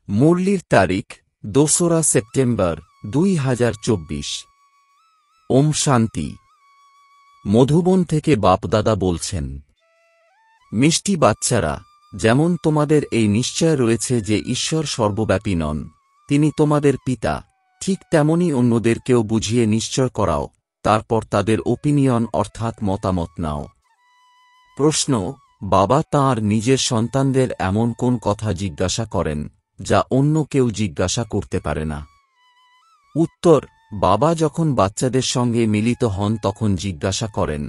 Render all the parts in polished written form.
মুরলির তারিখ 2রা সেপ্টেম্বর 2024। ওম শান্তি। মধুবন থেকে বাপদাদা বলছেন, মিষ্টি বাচ্চারা, যেমন তোমাদের এই নিশ্চয় রয়েছে যে ঈশ্বর সর্বব্যাপী নন, তিনি তোমাদের পিতা, ঠিক তেমনি অন্যদেরকেও বুঝিয়ে নিশ্চয় করাও, তারপর তাদের ওপিনিয়ন অর্থাৎ মতামত নাও। প্রশ্ন: বাবা তাঁর নিজের সন্তানদের এমন কোন কথা জিজ্ঞাসা করেন যা অন্য কেউ জিজ্ঞাসা করতে পারে না? উত্তর: বাবা যখন বাচ্চাদের সঙ্গে মিলিত হন তখন জিজ্ঞাসা করেন,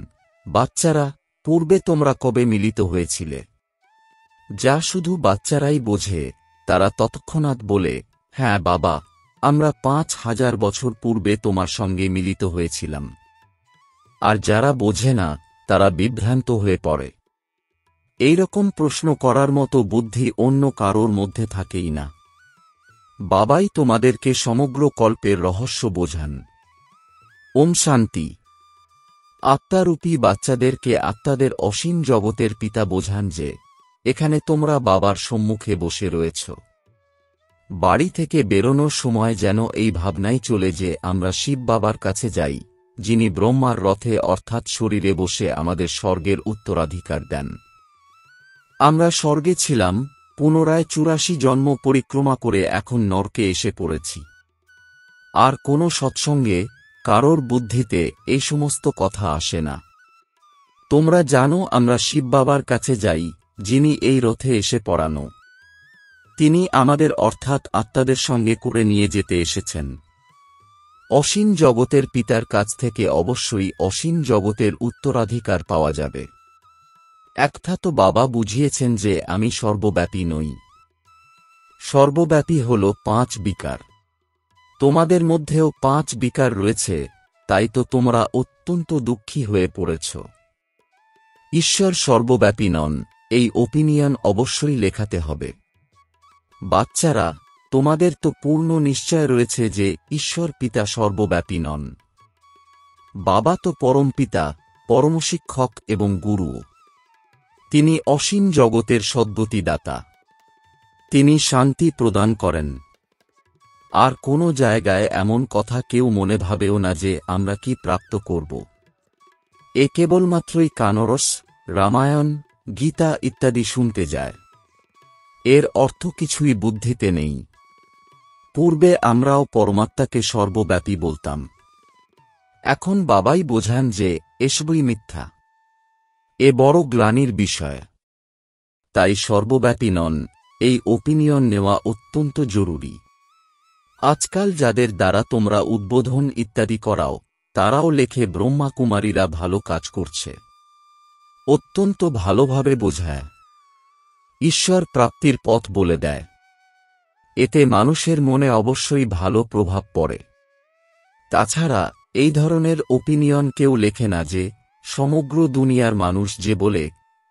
বাচ্চারা, পূর্বে তোমরা কবে মিলিত হয়েছিলে? যা শুধু বাচ্চারাই বোঝে, তারা তৎক্ষণাৎ বলে, হ্যাঁ বাবা, আমরা 5000 বছর পূর্বে তোমার সঙ্গে মিলিত হয়েছিলাম। আর যারা বোঝে না, তারা বিভ্রান্ত হয়ে পড়ে। এইরকম প্রশ্ন করার মতো বুদ্ধি অন্য কারোর মধ্যে থাকেই না। বাবাই তোমাদেরকে সমগ্র কল্পের রহস্য বোঝান। ওম শান্তি। আত্মারূপী বাচ্চাদেরকে আত্মাদের অসীম জগতের পিতা বোঝান যে, এখানে তোমরা বাবার সম্মুখে বসে রয়েছ। বাড়ি থেকে বেরোনোর সময় যেন এই ভাবনাই চলে যে আমরা শিব বাবার কাছে যাই, যিনি ব্রহ্মার রথে অর্থাৎ শরীরে বসে আমাদের স্বর্গের উত্তরাধিকার দেন। আমরা স্বর্গে ছিলাম, পুনরায় 84 জন্ম পরিক্রমা করে এখন নরকে এসে পড়েছি। আর কোনো সৎসঙ্গে কারোর বুদ্ধিতে এই সমস্ত কথা আসে না। তোমরা জানো আমরা শিব বাবার কাছে যাই, যিনি এই রথে এসে পড়ানো। তিনি আমাদের অর্থাৎ আত্মাদের সঙ্গে করে নিয়ে যেতে এসেছেন। অসীম জগতের পিতার কাছ থেকে অবশ্যই অসীম জগতের উত্তরাধিকার পাওয়া যাবে। একটা তো বাবা বুঝিয়েছেন যে আমি সর্বব্যাপী নই। সর্বব্যাপী হল 5 বিকার। তোমাদের মধ্যেও 5 বিকার রয়েছে, তাই তো তোমরা অত্যন্ত দুঃখী হয়ে পড়েছ। ঈশ্বর সর্বব্যাপী নন, এই ওপিনিয়ন অবশ্যই লেখাতে হবে। বাচ্চারা, তোমাদের তো পূর্ণ নিশ্চয় রয়েছে যে ঈশ্বর পিতা সর্বব্যাপী নন। বাবা তো পরম পিতা, পরমশিক্ষক এবং গুরু। তিনি অসীম জগতের সদ্গতিদাতা। তিনি শান্তি প্রদান করেন। আর কোনো জায়গায় এমন কথা কেউ মনে ভাবেও না যে আমরা কি প্রাপ্ত করব। এ কেবলমাত্রই কানরস, রামায়ণ, গীতা ইত্যাদি শুনতে যায়। এর অর্থ কিছুই বুদ্ধিতে নেই। পূর্বে আমরাও পরমাত্মাকে সর্বব্যাপী বলতাম। এখন বাবাই বোঝান যে এসবই মিথ্যা। এ বড় গ্লানির বিষয়। তাই সর্বব্যাপী নন, এই ওপিনিয়ন নেওয়া অত্যন্ত জরুরি। আজকাল যাদের দ্বারা তোমরা উদ্বোধন ইত্যাদি করাও, তারাও লেখে ব্রহ্মা কুমারীরা ভালো কাজ করছে। অত্যন্ত ভালোভাবে বোঝায়। ঈশ্বর প্রাপ্তির পথ বলে দেয়। এতে মানুষের মনে অবশ্যই ভালো প্রভাব পড়ে। তাছাড়া এই ধরনের ওপিনিয়ন কেউ লেখে না যে সমগ্র দুনিয়ার মানুষ যে বলে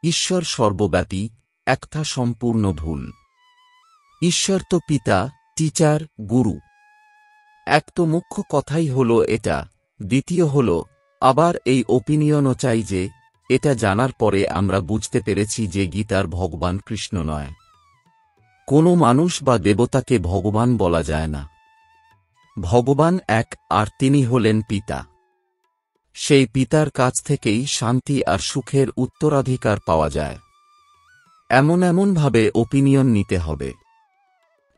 ঈশ্বর সর্বব্যাপী, একটা সম্পূর্ণ ভুল। ঈশ্বর তো পিতা, টিচার, গুরু। এক তো মুখ্য কথাই হল এটা। দ্বিতীয় হল, আবার এই ওপিনিয়নও চাই যে এটা জানার পরে আমরা বুঝতে পেরেছি যে গীতার ভগবান কৃষ্ণ নয়। কোনো মানুষ বা দেবতাকে ভগবান বলা যায় না। ভগবান এক, আর তিনি হলেন পিতা। সেই পিতার কাছ থেকেই শান্তি আর সুখের উত্তরাধিকার পাওয়া যায়। এমনভাবে ওপিনিয়ন নিতে হবে।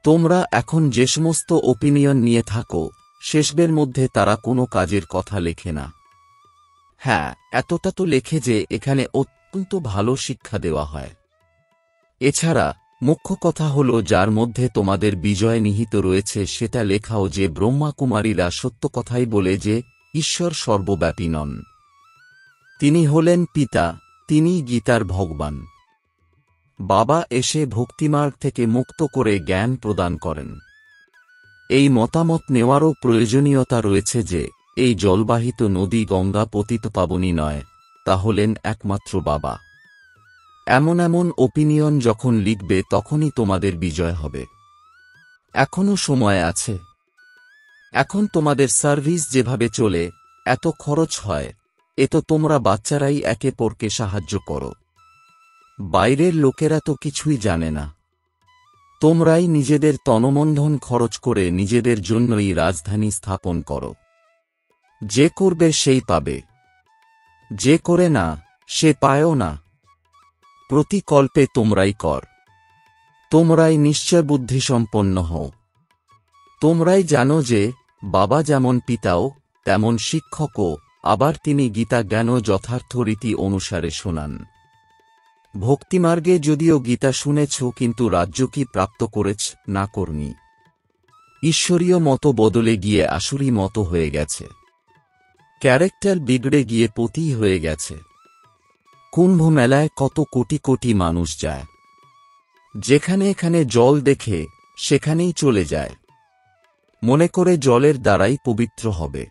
তোমরা এখন যে সমস্ত ওপিনিয়ন নিয়ে থাকো, শেষবের মধ্যে তারা কোনো কাজের কথা লেখে না। হ্যাঁ, এতটা তো লেখে যে এখানে অত্যন্ত ভালো শিক্ষা দেওয়া হয়। এছাড়া মুখ্য কথা হল যার মধ্যে তোমাদের বিজয় নিহিত রয়েছে সেটা লেখাও যে ব্রহ্মা কুমারীরা সত্য কথাই বলে যে ঈশ্বর সর্বব্যাপী নন। তিনি হলেন পিতা, তিনিই গীতার ভগবান। বাবা এসে ভক্তিমার্গ থেকে মুক্ত করে জ্ঞান প্রদান করেন। এই মতামত নেওয়ারও প্রয়োজনীয়তা রয়েছে যে এই জলবাহিত নদী গঙ্গা পতিতপাবনী নয়, তা হলেন একমাত্র বাবা। এমন ওপিনিয়ন যখন লিখবে তখনই তোমাদের বিজয় হবে। এখনো সময় আছে। এখন তোমাদের সার্ভিস যেভাবে চলে, এত খরচ হয়, এ তো তোমরা বাচ্চারাই একে অপরকে সাহায্য করো। বাইরের লোকেরা তো কিছুই জানে না। তোমরাই নিজেদের তনমন্ধন খরচ করে নিজেদের জন্যই রাজধানী স্থাপন করো। যে করবে সেই পাবে, যে করে না সে পায়ও না। প্রতিকল্পে তোমরাই কর। তোমরাই নিশ্চয় বুদ্ধিসম্পন্ন হও। তোমরাই জানো যে বাবা যেমন পিতাও তেমন শিক্ষকও, আবার তিনি গীতা জ্ঞানও যথার্থ রীতি অনুসারে শোনান। ভক্তিমার্গে যদিও গীতা শুনেছ, কিন্তু রাজ্য কি প্রাপ্ত করেছ না করনি। ঈশ্বরীয় মতো বদলে গিয়ে আসুরি মতো হয়ে গেছে। ক্যারেক্টার বিগড়ে গিয়ে পতি হয়ে গেছে। কুম্ভ মেলায় কত কোটি কোটি মানুষ যায়, যেখানে এখানে জল দেখে সেখানেই চলে যায়, মনে করে জলের দ্বারাই পবিত্র হবে।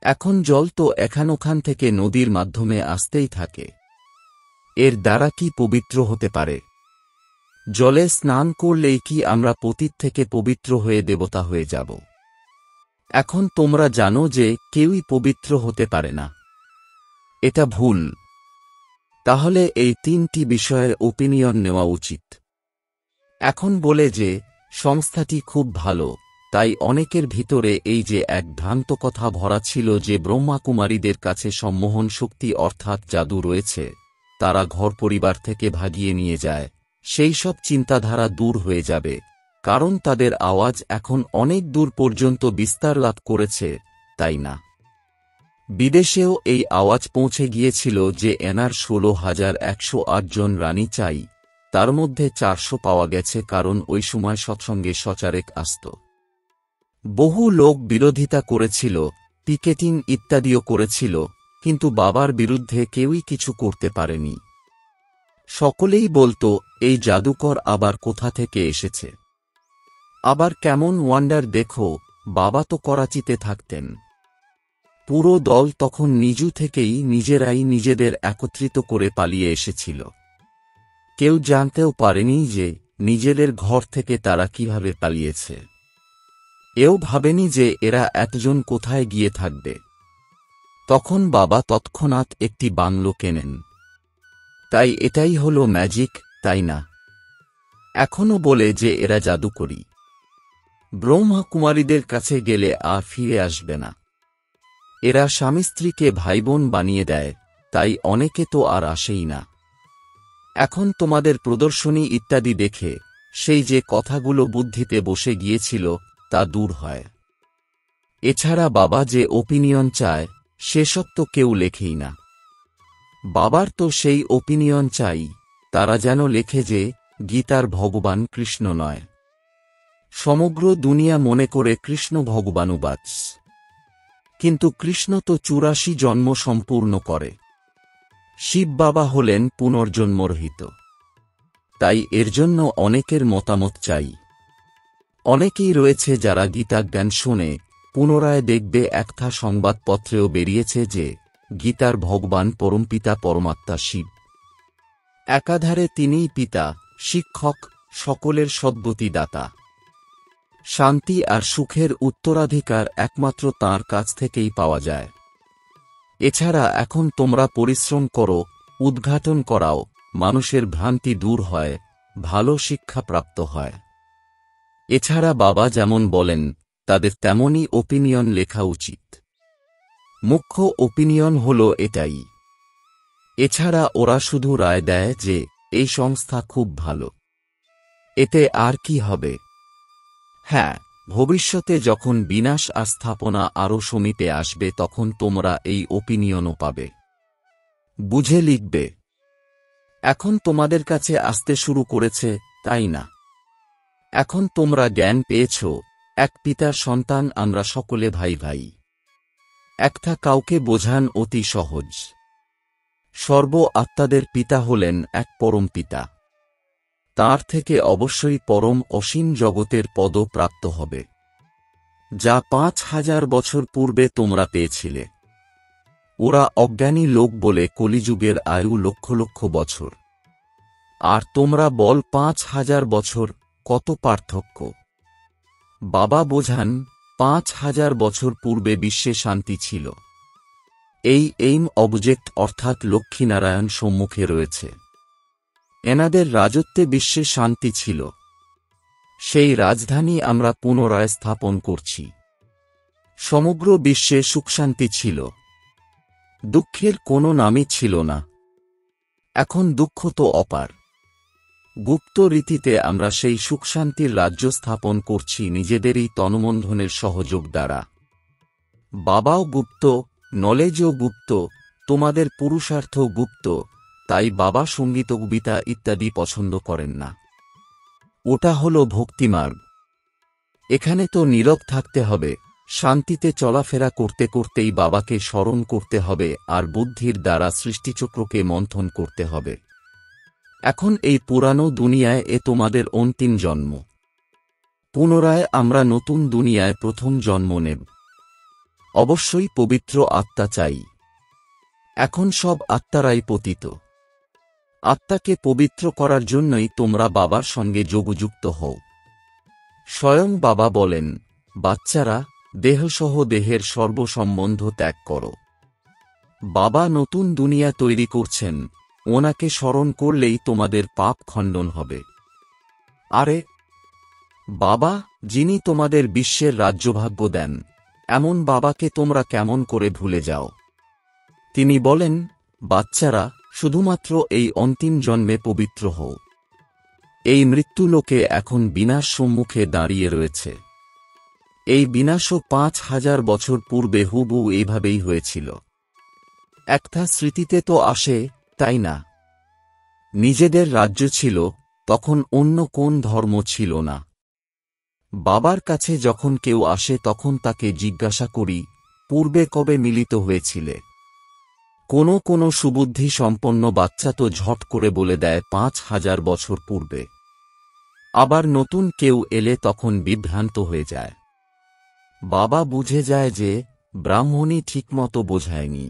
এখন জল তো এখান ওখান থেকে নদীর মাধ্যমে আসতেই থাকে, এর দ্বারা কি পবিত্র হতে পারে? জলে স্নান করলেই কি আমরা পতিত থেকে পবিত্র হয়ে দেবতা হয়ে যাব? এখন তোমরা জানো যে কেউই পবিত্র হতে পারে না। এটা ভুল। তাহলে এই তিনটি বিষয়ের ওপিনিয়ন নেওয়া উচিত। এখন বলে যে সংস্থাটি খুব ভালো, তাই অনেকের ভিতরে এই যে এক ভ্রান্ত কথা ভরা ছিল যে ব্রহ্মাকুমারীদের কাছে সম্মোহন শক্তি অর্থাৎ জাদু রয়েছে, তারা ঘর পরিবার থেকে ভাগিয়ে নিয়ে যায়, সেই সব চিন্তাধারা দূর হয়ে যাবে, কারণ তাদের আওয়াজ এখন অনেক দূর পর্যন্ত বিস্তার লাভ করেছে, তাই না? বিদেশেও এই আওয়াজ পৌঁছে গিয়েছিল যে এনার 16,108 জন রানী চাই, তার মধ্যে 400 পাওয়া গেছে, কারণ ওই সময় সৎসঙ্গে সচারেক আসত। বহু লোক বিরোধিতা করেছিল, পিকেটিং ইত্যাদিও করেছিল, কিন্তু বাবার বিরুদ্ধে কেউই কিছু করতে পারেনি। সকলেই বলতো এই জাদুকর আবার কোথা থেকে এসেছে, আবার কেমন ওয়ান্ডার দেখো, বাবা তো করাচিতে থাকতেন। পুরো দল তখন নিজু থেকেই নিজেরাই নিজেদের একত্রিত করে পালিয়ে এসেছিল। কেউ জানতেও পারেনি যে নিজেদের ঘর থেকে তারা কিভাবে পালিয়েছে। এও ভাবেনি যে এরা এতজন কোথায় গিয়ে থাকবে। তখন বাবা তৎক্ষণাৎ একটি বাংলো কেনেন। তাই এটাই হলো ম্যাজিক, তাই না? এখনো বলে যে এরা জাদুকরী। ব্রহ্মাকুমারীদের কাছে গেলে আর ফিরে আসবে না। এরা স্বামী স্ত্রীকে ভাইবোন বানিয়ে দেয়, তাই অনেকে তো আর আসেই না। এখন তোমাদের প্রদর্শনী ইত্যাদি দেখে সেই যে কথাগুলো বুদ্ধিতে বসে গিয়েছিল তা দূর হয়। এছাড়া বাবা যে ওপিনিয়ন চায় সেসব তো কেউ লেখেই না। বাবার তো সেই ওপিনিয়ন চাই, তারা যেন লেখে যে গীতার ভগবান কৃষ্ণ নয়। সমগ্র দুনিয়া মনে করে কৃষ্ণ ভগবানুবাচ, কিন্তু কৃষ্ণ তো 84 জন্ম সম্পূর্ণ করে। শিব বাবা হলেন পুনর্জন্মরহিত। তাই এর জন্য অনেকের মতামত চাই। অনেকেই রয়েছে যারা গীতা জ্ঞান শুনে পুনরায় দেখবে একটা সংবাদপত্রেও বেরিয়েছে যে গীতার ভগবান পরমপিতা পরমাত্মা শিব। একাধারে তিনিই পিতা, শিক্ষক, সকলের সদ্গতি দাতা। শান্তি আর সুখের উত্তরাধিকার একমাত্র তাঁর কাছ থেকেই পাওয়া যায়। এছাড়া এখন তোমরা পরিশ্রম করো, উদ্ঘাটন করাও, মানুষের ভ্রান্তি দূর হয়, ভালো শিক্ষা প্রাপ্ত হয়। এছাড়া বাবা যেমন বলেন তাদের তেমনই ওপিনিয়ন লেখা উচিত। মুখ্য ওপিনিয়ন হলো এটাই। এছাড়া ওরা শুধু রায় দেয় যে এই সংস্থা খুব ভালো। এতে আর কি হবে? হ্যাঁ, ভবিষ্যতে যখন বিনাশ আর স্থাপনা আরও সমীপে আসবে তখন তোমরা এই ওপিনিয়নও পাবে। বুঝে লিখবে। এখন তোমাদের কাছে আসতে শুরু করেছে, তাই না? এখন তোমরা জ্ঞান পেয়েছ, এক পিতার সন্তান আমরা সকলে ভাই ভাই। একটা কাউকে বোঝান অতি সহজ। সর্ব আত্মাদের পিতা হলেন এক পরম পিতা। তাঁর থেকে অবশ্যই পরম অসীম জগতের পদ প্রাপ্ত হবে, যা 5000 বছর পূর্বে তোমরা পেয়েছিলে। ওরা অজ্ঞানী লোক বলে কলিযুগের আয়ু লক্ষ লক্ষ বছর, আর তোমরা বল 5000 বছর, কত পার্থক্য! বাবা বোঝান 5000 বছর পূর্বে বিশ্বে শান্তি ছিল। এই এইম অবজেক্ট অর্থাৎ লক্ষ্মীনারায়ণ সম্মুখে রয়েছে। এনাদের রাজত্বে বিশ্বে শান্তি ছিল। সেই রাজধানী আমরা পুনরায় স্থাপন করছি। সমগ্র বিশ্বে সুখশান্তি ছিল, দুঃখের কোনো নামই ছিল না। এখন দুঃখ তো অপার। গুপ্ত রীতিতে আমরা সেই সুখশান্তির রাজ্য স্থাপন করছি নিজেদেরই তনমন্ধনের সহযোগ দ্বারা। বাবাও গুপ্ত, নলেজও গুপ্ত, তোমাদের পুরুষার্থ গুপ্ত, তাই বাবা সঙ্গীত কবিতা ইত্যাদি পছন্দ করেন না। ওটা হল ভক্তিমার্গ। এখানে তো নীরব থাকতে হবে, শান্তিতে চলাফেরা করতে করতেই বাবাকে স্মরণ করতে হবে আর বুদ্ধির দ্বারা সৃষ্টিচক্রকে মন্থন করতে হবে। এখন এই পুরানো দুনিয়ায় এ তোমাদের অন্তিম জন্ম। পুনরায় আমরা নতুন দুনিয়ায় প্রথম জন্ম নেব। অবশ্যই পবিত্র আত্মা চাই। এখন সব আত্মারাই পতিত। আত্মাকে পবিত্র করার জন্যই তোমরা বাবার সঙ্গে যোগযুক্ত হও। স্বয়ং বাবা বলেন, বাচ্চারা, দেহসহ দেহের সর্বসম্বন্ধ ত্যাগ করো। বাবা নতুন দুনিয়া তৈরি করছেন, ওনাকে স্মরণ করলেই তোমাদের পাপ খণ্ডন হবে। আরে বাবা, যিনি তোমাদের বিশ্বের রাজ্যভাগ্য দেন, এমন বাবাকে তোমরা কেমন করে ভুলে যাও? তিনি বলেন, বাচ্চারা, শুধুমাত্র এই অন্তিম জন্মে পবিত্র হও। এই মৃত্যুলোকে এখন বিনাশ সম্মুখে দাঁড়িয়ে রয়েছে। এই বিনাশও 5000 বছর পূর্বে হুবহু এইভাবেই হয়েছিল। একটা স্মৃতিতে তো আসে, তাই না? নিজেদের রাজ্য ছিল, তখন অন্য কোন ধর্ম ছিল না। বাবার কাছে যখন কেউ আসে তখন তাকে জিজ্ঞাসা করি, পূর্বে কবে মিলিত হয়েছিলে? কোনো সুবুদ্ধি সম্পন্ন বাচ্চা তো ঝট করে বলে দেয় 5000 বছর পূর্বে। আবার নতুন কেউ এলে তখন বিভ্রান্ত হয়ে যায়। বাবা বুঝে যায় যে ব্রাহ্মণই ঠিকমতো বোঝায়নি।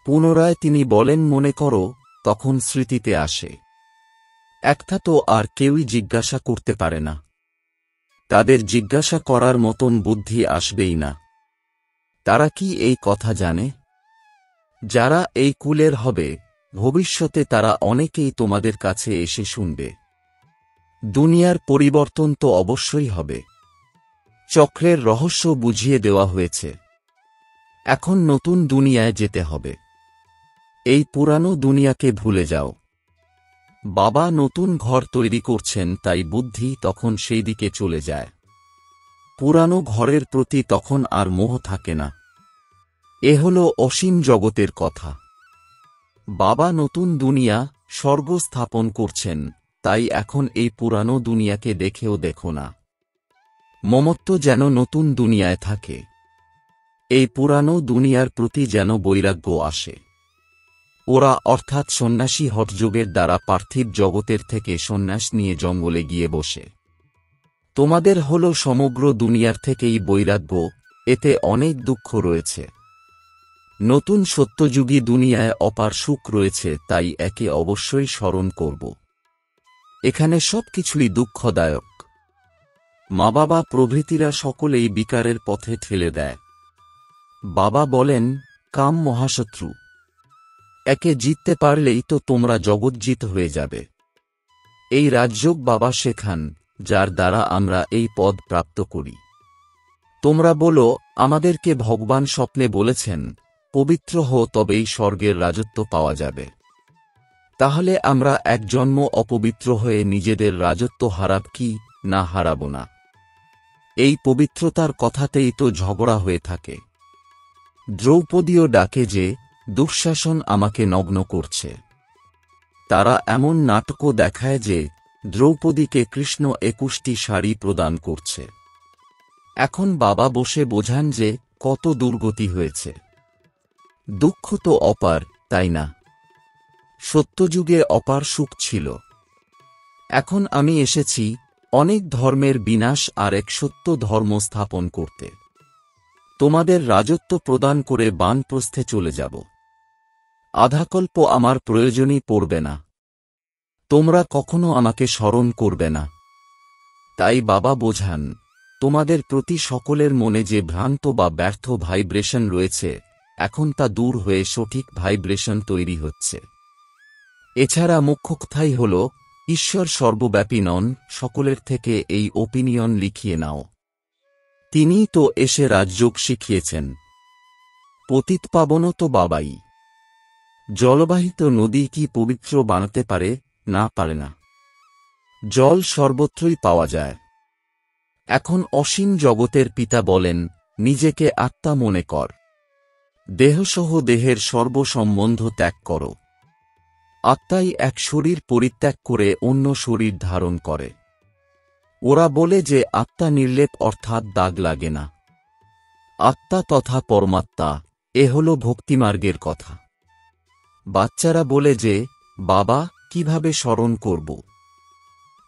পুনরায় তিনি বলেন, মনে করো, তখন স্মৃতিতে আসে। একটা তো আর কেউই জিজ্ঞাসা করতে পারে না। তাদের জিজ্ঞাসা করার মতন বুদ্ধি আসবেই না। তারা কি এই কথা জানে? যারা এই কুলের হবে, ভবিষ্যতে তারা অনেকেই তোমাদের কাছে এসে শুনবে। দুনিয়ার পরিবর্তন তো অবশ্যই হবে। চক্রের রহস্য বুঝিয়ে দেওয়া হয়েছে। এখন নতুন দুনিয়ায় যেতে হবে। এই পুরানো দুনিয়াকে ভুলে যাও। বাবা নতুন ঘর তৈরি করছেন, তাই বুদ্ধি তখন সেই দিকে চলে যায়। পুরানো ঘরের প্রতি তখন আর মোহ থাকে না। এ হল অসীম জগতের কথা। বাবা নতুন দুনিয়া, স্বর্গ স্থাপন করছেন, তাই এখন এই পুরানো দুনিয়াকে দেখেও দেখো না। মমত্ব যেন নতুন দুনিয়ায় থাকে। এই পুরানো দুনিয়ার প্রতি যেন বৈরাগ্য আসে। ওরা অর্থাৎ সন্ন্যাসী হঠযোগের দ্বারা পার্থিব জগতের থেকে সন্ন্যাস নিয়ে জঙ্গলে গিয়ে বসে। তোমাদের হল সমগ্র দুনিয়ার থেকেই বৈরাগ্য, এতে অনেক দুঃখ রয়েছে। নতুন সত্যযুগী দুনিয়ায় অপার সুখ রয়েছে, তাই একে অবশ্যই স্মরণ করব। এখানে সবকিছুই দুঃখদায়ক। মা বাবা প্রভৃতিরা সকলেই বিকারের পথে ঠেলে দেয়। বাবা বলেন, কাম মহাশত্রু। একে জিততে পারলেই তো তোমরা জগৎজিত হয়ে যাবে। এই রাজযোগ বাবা শেখান, যার দ্বারা আমরা এই পদ প্রাপ্ত করি। তোমরা বলো, আমাদেরকে ভগবান স্বপ্নে বলেছেন, পবিত্র হও, তবেই স্বর্গের রাজত্ব পাওয়া যাবে। তাহলে আমরা এক জন্ম অপবিত্র হয়ে নিজেদের রাজত্ব হারাব কি না হারাব না? এই পবিত্রতার কথাতেই তো ঝগড়া হয়ে থাকে। দ্রৌপদীও ডাকে যে, দুঃশাসন আমাকে নগ্ন করছে। তারা এমন নাটকও দেখায় যে দ্রৌপদীকে কৃষ্ণ 21টি শাড়ি প্রদান করছে। এখন বাবা বসে বোঝান যে কত দুর্গতি হয়েছে। দুঃখ তো অপার, তাই না? সত্যযুগে অপার সুখ ছিল। এখন আমি এসেছি অনেক ধর্মের বিনাশ আর এক সত্য ধর্ম স্থাপন করতে। তোমাদের রাজত্ব প্রদান করে বানপ্রস্থে চলে যাব। আধাকল্প আমার প্রয়োজনই পড়বে না। তোমরা কখনো আমাকে স্মরণ করবে না। তাই বাবা বোঝান, তোমাদের প্রতি সকলের মনে যে ভ্রান্ত বা ব্যর্থ ভাইব্রেশন রয়েছে, এখন তা দূর হয়ে সঠিক ভাইব্রেশন তৈরি হচ্ছে। এছাড়া মুখ্য কথাই হল, ঈশ্বর সর্বব্যাপী নন, সকলের থেকে এই ওপিনিয়ন লিখিয়ে নাও। তিনিই তো এসে রাজযোগ শিখিয়েছেন। পতিতপাবনও তো বাবাই। জলবাহিত নদী কি পবিত্র বানাতে পারে? না, পারে না। জল সর্বত্রই পাওয়া যায়। এখন অসীম জগতের পিতা বলেন, নিজেকে আত্মা মনে কর। দেহসহ দেহের সর্বসম্বন্ধ ত্যাগ করো। আত্মাই এক শরীর পরিত্যাগ করে অন্য শরীর ধারণ করে। ওরা বলে যে আত্মা নির্লেপ অর্থাৎ দাগ লাগে না। আত্মা তথা পরমাত্মা, এ হল ভক্তিমার্গের কথা। বাচ্চারা বলে যে, বাবা, কিভাবে স্মরণ করব?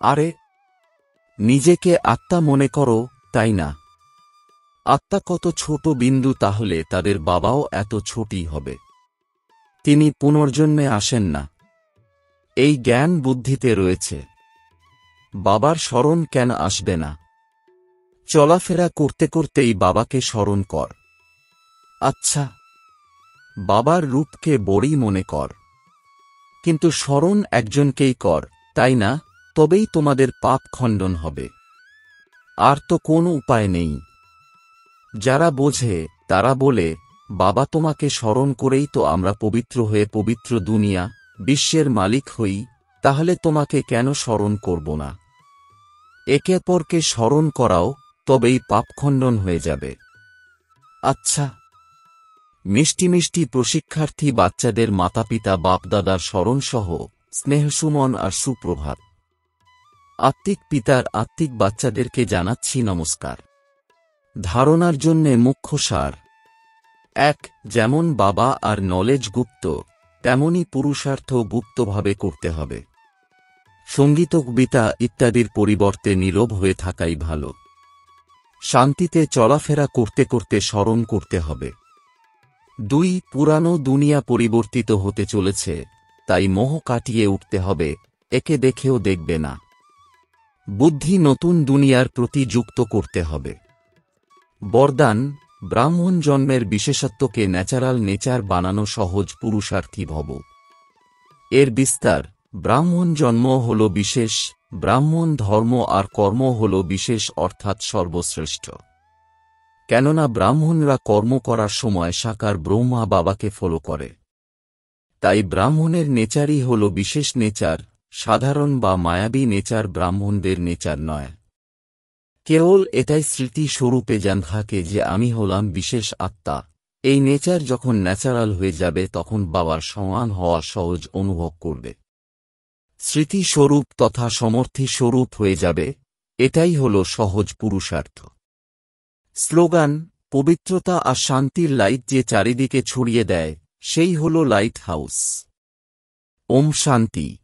আরে, নিজেকে আত্মা মনে করো, তাই না? আত্মা কত ছোট বিন্দু, তাহলে তাদের বাবাও এত ছোটই হবে। তিনি পুনর্জন্মে আসেন না। এই জ্ঞান বুদ্ধিতে রয়েছে। বাবার স্মরণ কেন আসবে না? চলাফেরা করতে করতেই বাবাকে স্মরণ কর। আচ্ছা, বাবার রূপকে বড়ই মনে কর, কিন্তু স্মরণ একজনকেই কর, তাই না? তবেই তোমাদের পাপ খণ্ডন হবে। আর তো কোনো উপায় নেই। যারা বোঝে তারা বলে, বাবা, তোমাকে স্মরণ করেই তো আমরা পবিত্র হয়ে পবিত্র দুনিয়া, বিশ্বের মালিক হই, তাহলে তোমাকে কেন স্মরণ করব না? একে অপরকে স্মরণ করাও, তবেই পাপখণ্ডন হয়ে যাবে। আচ্ছা, মিষ্টি মিষ্টি প্রশিক্ষার্থী বাচ্চাদের মাতাপিতা বাপদাদার স্মরণসহ স্নেহসুমন আর সুপ্রভাত। আত্মিক পিতার আত্মিক বাচ্চাদেরকে জানাচ্ছি নমস্কার। ধারণার জন্যে মুখ্য সার। ১. যেমন বাবা আর নলেজ গুপ্ত, তেমনি পুরুষার্থ গুপ্তভাবে করতে হবে। সঙ্গীত, কবিতা ইত্যাদির পরিবর্তে নীরব হয়ে থাকাই ভালো। শান্তিতে চলাফেরা করতে করতে স্মরণ করতে হবে। ২. পুরানো দুনিয়া পরিবর্তিত হতে চলেছে, তাই মোহ কাটিয়ে উঠতে হবে, একে দেখেও দেখবে না। বুদ্ধি নতুন দুনিয়ার প্রতি যুক্ত করতে হবে। বরদান, ব্রাহ্মণ জন্মের বিশেষত্বকে ন্যাচারাল নেচার বানানো সহজ, পুরুষার্থী ভব। এর বিস্তার, ব্রাহ্মণ জন্ম হল বিশেষ, ব্রাহ্মণ ধর্ম আর কর্ম হল বিশেষ, অর্থাৎ সর্বশ্রেষ্ঠ। কেননা ব্রাহ্মণরা কর্ম করার সময় সাকার ব্রহ্মা বাবাকে ফলো করে। তাই ব্রাহ্মণের নেচারই হল বিশেষ নেচার, সাধারণ বা মায়াবী নেচার ব্রাহ্মণদের নেচার নয়। কেবল এটাই স্মৃতি স্বরূপে জান থাকে যে আমি হলাম বিশেষ আত্মা। এই নেচার যখন ন্যাচারাল হয়ে যাবে তখন বাবার সমান হওয়া সহজ অনুভব করবে। স্মৃতি স্বরূপ তথা সমর্থী স্বরূপ হয়ে যাবে, এটাই হল সহজ পুরুষার্থ। স্লোগান, পবিত্রতা আর শান্তির লাইট যে চারিদিকে ছড়িয়ে দেয়, সেই হল লাইট হাউস। ওম শান্তি।